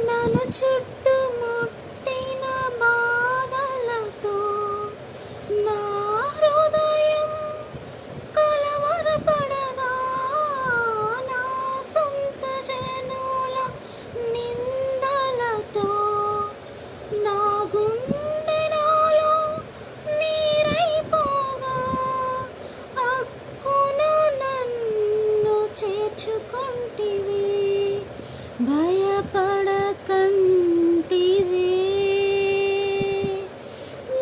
నన్ను చుట్టుముట్టిన బాధలతో నా హృదయం కలవరపడగా, నా సొంత జనుల నిందలతో నా గుండె నాలో నీరైపోగా, హక్కున నన్ను చేర్చుకుంటివి, భయపడకంటివి.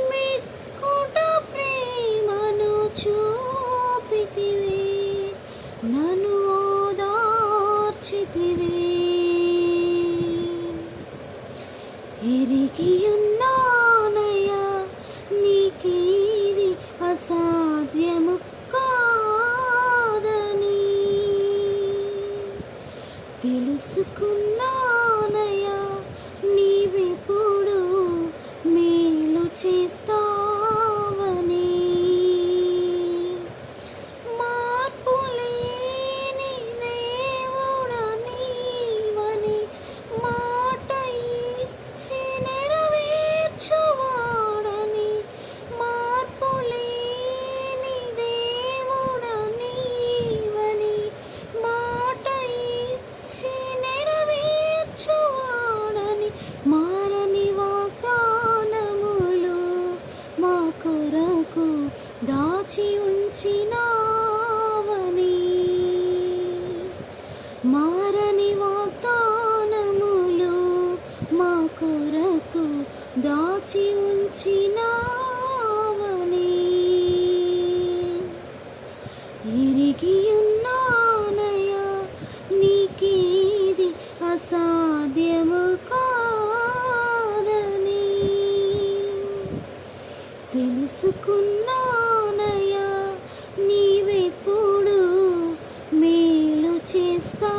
మిక్కుట ప్రేమను చూపితివి, నన్ను ఓదార్చితివి. ఎరిగియున్నానయ్యా నీకీది అసాధ్యము కాదని, తెలుసుకున్నానయ్యా నీవెప్పుడు మేలు చేస్తావని. మార్పులేని దేవుడా నీవని, మాట ఇచ్చి నెరవేర్చువాడని. మార్పులేని దేవుడా నీవని, మాట ఇచ్చి నెరవేర్చువాడని. మారని వాగ్దానములు మా కొరకు దాచి ఉంచినావని, మారని వాగ్దానములు మా కొరకు దాచి ఉంచినావని. ఎరిగియున్నానయ్యా నీకీది అసాధ్యము కాదని, తెలుసుకున్నానయ్యా నీవెప్పుడు మేలు చేస్తా